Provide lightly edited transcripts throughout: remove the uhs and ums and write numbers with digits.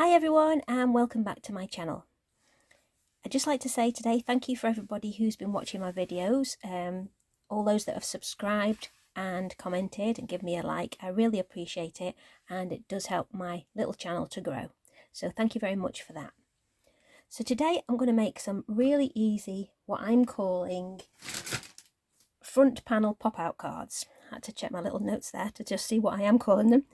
Hi everyone and welcome back to my channel. I'd just like to say today thank you for everybody who's been watching my videos, all those that have subscribed and commented and give me a like. I really appreciate it and it does help my little channel to grow. So thank you very much for that. So today I'm going to make some really easy, what I'm calling front panel pop-out cards. I had to check my little notes there to just see what I am calling them.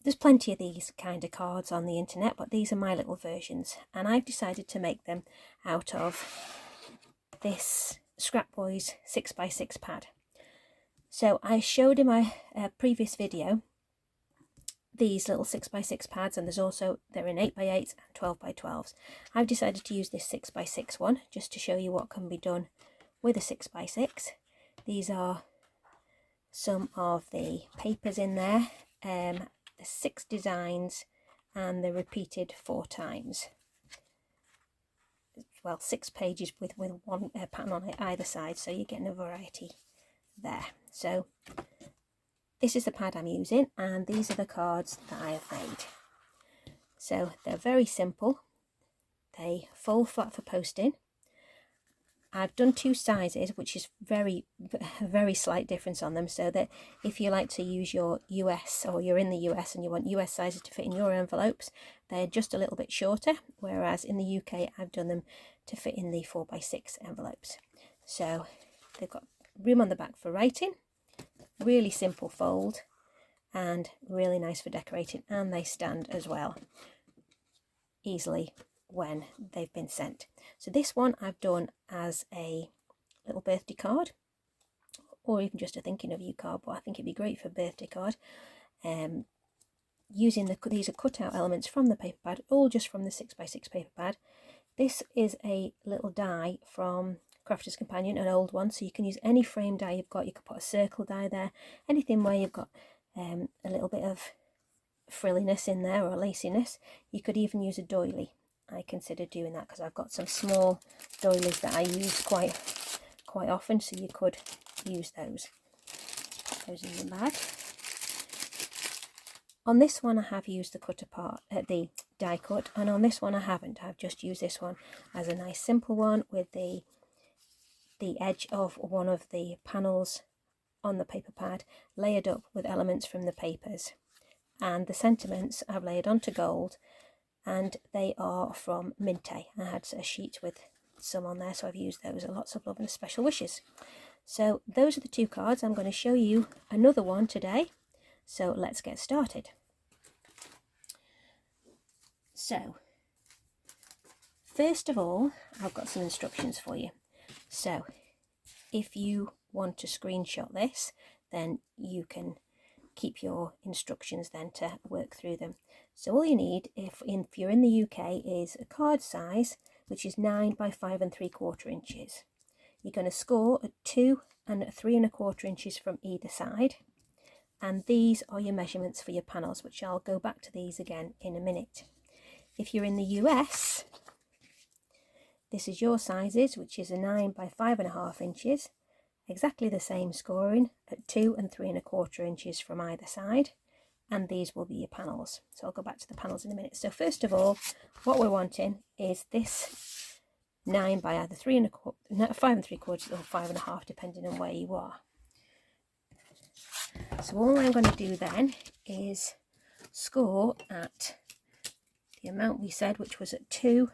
There's plenty of these kind of cards on the internet, but these are my little versions, and I've decided to make them out of this ScrapBoys 6x6 pad. So I showed in my previous video these little 6x6 pads, and they're in 8x8s and 12x12s. I've decided to use this 6x6 one just to show you what can be done with a 6x6. These are some of the papers in there. The 6 designs and they're repeated 4 times. Well, 6 pages with one pattern on either side, so you're getting a variety there. So this is the pad I'm using, and these are the cards that I have made. So they're very simple. They fold flat for posting. I've done 2 sizes, which is very slight difference on them, so that if you like to use your US, or you're in the US and you want US sizes to fit in your envelopes, they're just a little bit shorter, whereas in the UK I've done them to fit in the 4x6 envelopes. So they've got room on the back for writing, really simple fold, and really nice for decorating, and they stand as well easily when they've been sent. So this one I've done as a little birthday card, or even just a thinking of you card, but I think it'd be great for a birthday card. Using these are cut out elements from the paper pad, all just from the 6x6 paper pad. This is a little die from Crafter's Companion, an old one, so you can use any frame die you've got. You could put a circle die there, anything where you've got a little bit of frilliness in there or laciness. You could even use a doily. I consider doing that because I've got some small doilies that I use quite often, so you could use those. Put those in the bag. On this one I have used the cut apart, the die cut, and on this one I haven't. I've just used this one as a nice simple one with the edge of one of the panels on the paper pad layered up with elements from the papers, and the sentiments I've layered onto gold, and they are from Minte. I had a sheet with some on there, so I've used those. Lots of love and special wishes. So those are the 2 cards. I'm going to show you another one today, so let's get started. So first of all, I've got some instructions for you. So if you want to screenshot this, then you can keep your instructions then to work through them. So all you need, if you're in the UK, is a card size which is 9 by 5 3/4 inches. You're going to score at 2 and 3 1/4 inches from either side, and these are your measurements for your panels, which I'll go back to these again in a minute. If you're in the US, this is your sizes, which is a 9 by 5 1/2 inches. Exactly the same scoring at 2 and 3 1/4 inches from either side, and these will be your panels. So I'll go back to the panels in a minute. So first of all, what we're wanting is this 9 by either 5 3/4 or 5 1/2, depending on where you are. So all I'm going to do then is score at the amount we said, which was at 2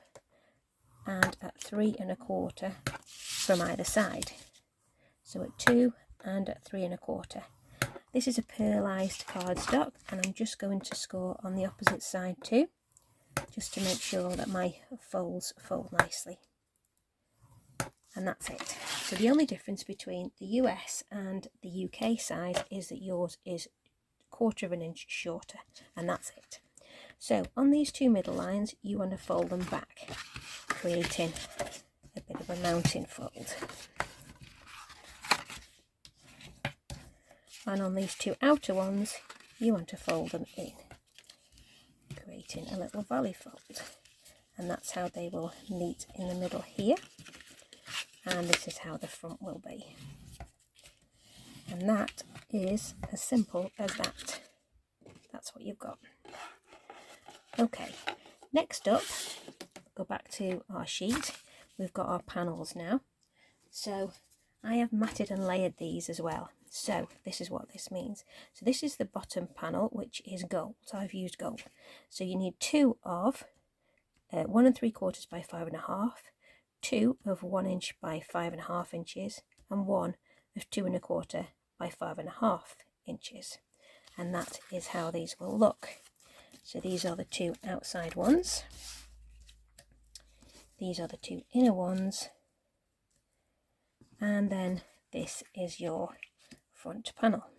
and at 3 1/4 from either side. So at 2 and at 3 1/4. This is a pearlized cardstock, and I'm just going to score on the opposite side too, just to make sure that my folds fold nicely. And that's it. So the only difference between the US and the UK size is that yours is 1/4 inch shorter, and that's it. So on these 2 middle lines, you want to fold them back, creating a bit of a mountain fold. And on these 2 outer ones, you want to fold them in, creating a little valley fold. And that's how they will meet in the middle here. And this is how the front will be. And that is as simple as that. That's what you've got. Okay, next up, go back to our sheet. We've got our panels now. So I have matted and layered these as well. So this is what this means. So this is the bottom panel, which is gold. So I've used gold. So you need two of 1 3/4 by 5.5, two of 1 inch by 5.5 inches, and one of 2 1/4 by 5.5 inches. And that is how these will look. So these are the two outside ones. These are the two inner ones. And then this is your front panel.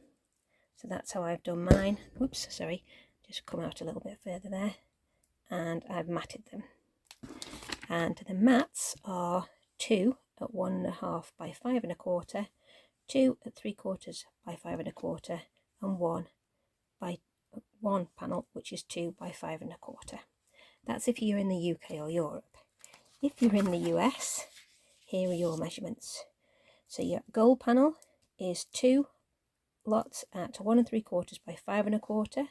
So that's how I've done mine. Oops, sorry, just come out a little bit further there. And I've matted them. And the mats are 2 at 1 1/2 by 5 1/4, 2 at 3/4 by 5 1/4, and one panel which is 2 by 5 1/4. That's if you're in the UK or Europe. If you're in the US, here are your measurements. So your gold panel is 2 lots at 1 3/4 by 5 1/4,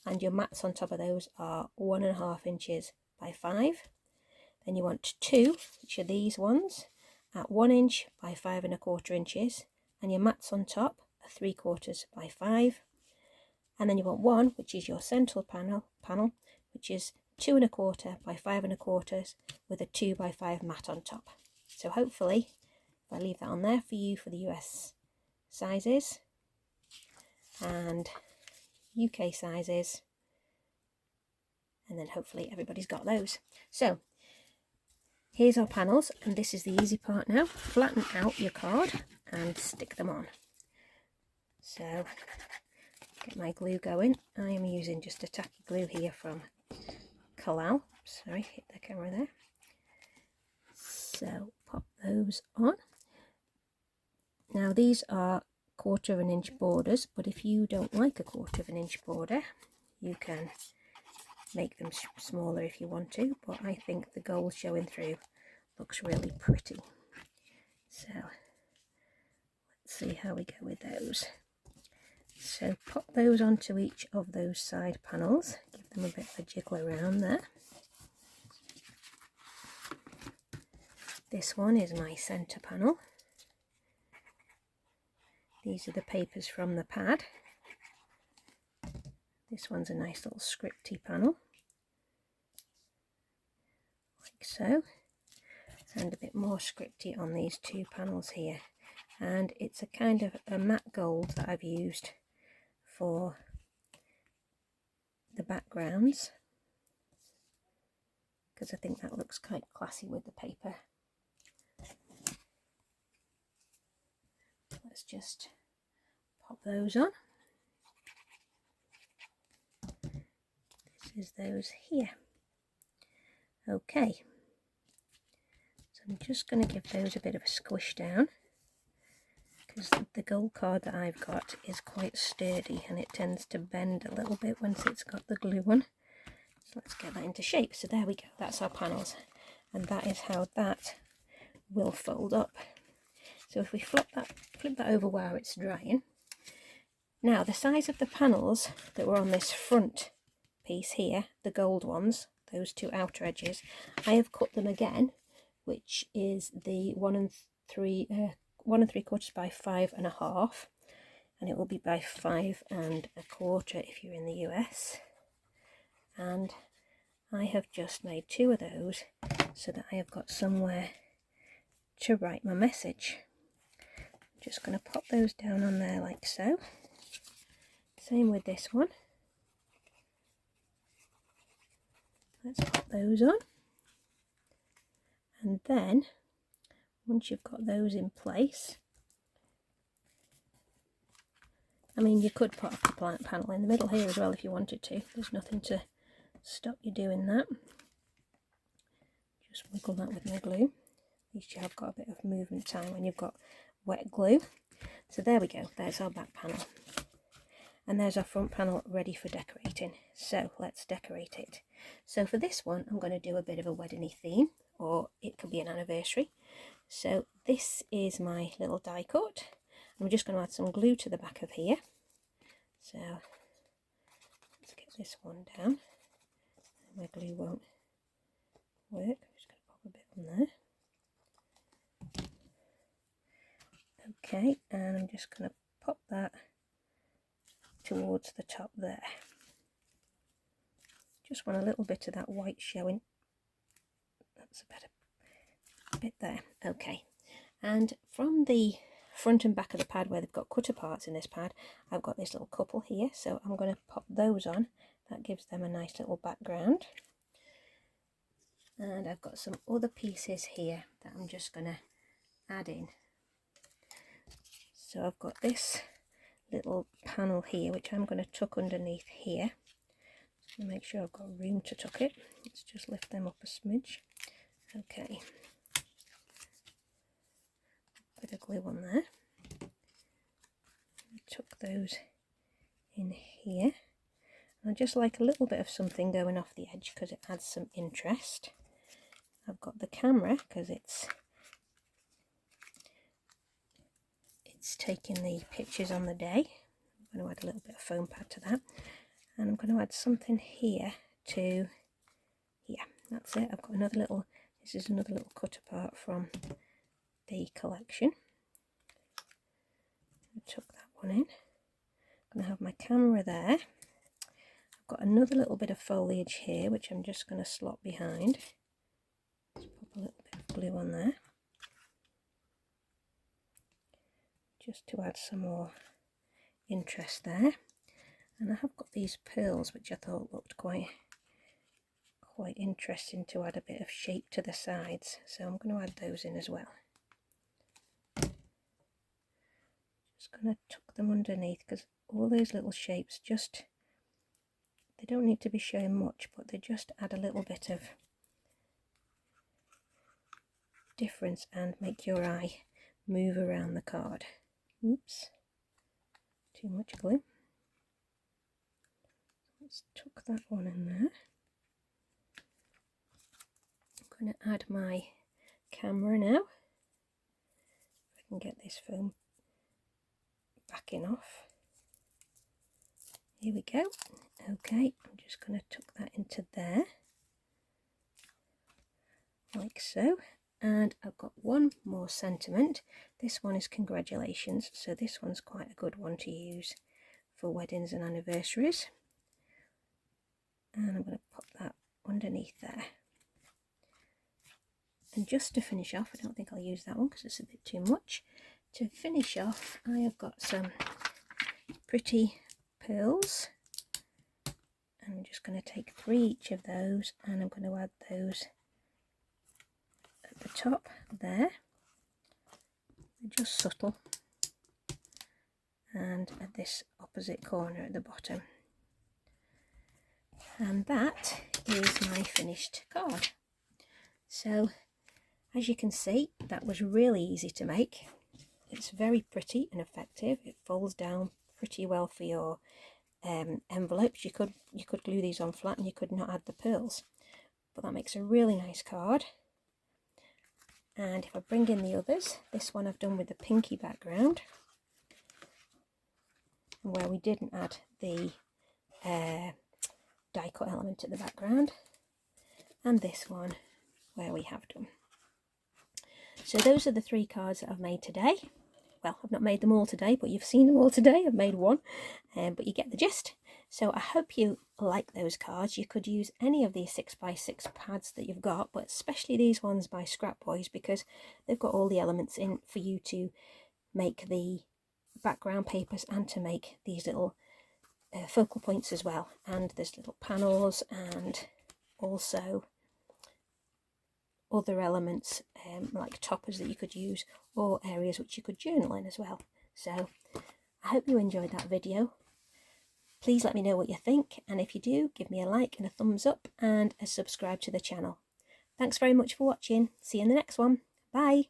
and your mats on top of those are 1 1/2 inches by 5. Then you want 2, which are these ones, at 1 inch by 5 1/4 inches, and your mats on top are 3/4 by 5. And then you want 1, which is your central panel, which is 2 1/4 by 5 1/4 with a 2 by 5 mat on top. So hopefully, if I leave that on there for you for the US sizes and UK sizes, and then hopefully everybody's got those. So here's our panels, and this is the easy part now. Flatten out your card and stick them on. So get my glue going. I am using just a tacky glue here from Kalal. Sorry, hit the camera there. So pop those on. Now these are 1/4 of an inch borders, but if you don't like a 1/4 of an inch border, you can make them smaller if you want to, but I think the gold showing through looks really pretty. So let's see how we go with those. So pop those onto each of those side panels, give them a bit of a jiggle around there. This one is my centre panel. These are the papers from the pad. This one's a nice little scripty panel, like so, and a bit more scripty on these two panels here. And it's a kind of a matte gold that I've used for the backgrounds, because I think that looks quite classy with the paper. Let's just pop those on. This is those here. Okay, so I'm just going to give those a bit of a squish down, because the gold card that I've got is quite sturdy and it tends to bend a little bit once it's got the glue on. So let's get that into shape. So there we go, that's our panels, and that is how that will fold up. So if we flip that over while it's drying. Now the size of the panels that were on this front piece here, the gold ones, those two outer edges, I have cut them again, which is the 1 3/4 by 5 1/2, and it will be by 5 1/4 if you're in the US. And I have just made 2 of those so that I have got somewhere to write my message. I'm just going to pop those down on there like so. Same with this one. Let's pop those on. And then, once you've got those in place, I mean, you could put a plant panel in the middle here as well if you wanted to. There's nothing to stop you doing that. Just wiggle that with my glue. At least you have got a bit of movement time when you've got wet glue. So there we go, there's our back panel. And there's our front panel ready for decorating. So let's decorate it. So for this one, I'm going to do a bit of a wedding-y theme, or it could be an anniversary. So this is my little die cut. I'm just going to add some glue to the back of here. So let's get this one down. my glue won't work. I'm just going to pop a bit on there. Okay, and I'm just going to pop that towards the top there. Just want a little bit of that white showing. That's a better bit there. Okay, and from the front and back of the pad where they've got cutter parts in this pad, I've got this little couple here, so I'm going to pop those on. That gives them a nice little background. And I've got some other pieces here that I'm just going to add in. So I've got this little panel here which I'm going to tuck underneath here. So make sure I've got room to tuck it. Let's just lift them up a smidge. Okay. Bit of glue on there. Tuck those in here. I just like a little bit of something going off the edge because it adds some interest. I've got the camera because it's taking the pictures on the day. I'm going to add a little bit of foam pad to that, and I'm going to add something here to here. That's it. I've got another little, this is another little cutter part from the collection. I tuck that one in. I'm going to have my camera there. I've got another little bit of foliage here which I'm just going to slot behind. Let's pop a little bit of glue on there, just to add some more interest there. And I have got these pearls which I thought looked quite interesting to add a bit of shape to the sides, so I'm going to add those in as well. Just going to tuck them underneath because all those little shapes just, they don't need to be showing much, but they just add a little bit of difference and make your eye move around the card. Oops, too much glue. Let's tuck that one in there. I'm going to add my camera now. If I can get this foam backing off. Here we go. Okay, I'm just going to tuck that into there, like so. And I've got one more sentiment. This one is congratulations, so this one's quite a good one to use for weddings and anniversaries. And I'm going to pop that underneath there. And just to finish off, I don't think I'll use that one because it's a bit too much. To finish off, I have got some pretty pearls. And I'm just going to take 3 each of those, and I'm going to add those at the top there. They're just subtle. And at this opposite corner at the bottom. And that is my finished card. So as you can see, that was really easy to make. It's very pretty and effective. It folds down pretty well for your envelopes. You could glue these on flat and you could not add the pearls, but that makes a really nice card. And if I bring in the others, this one I've done with the pinky background, where we didn't add the die cut element at the background, and this one where we have done. So those are the 3 cards that I've made today. Well, I've not made them all today, but you've seen them all today. I've made one, but you get the gist. So I hope you like those cards. You could use any of these 6x6 pads that you've got, but especially these ones by ScrapBoys, because they've got all the elements in for you to make the background papers and to make these little focal points as well. And there's little panels and also other elements like toppers that you could use, or areas which you could journal in as well. So I hope you enjoyed that video. Please let me know what you think, and if you do, give me a like and a thumbs up and a subscribe to the channel. Thanks very much for watching. See you in the next one. Bye.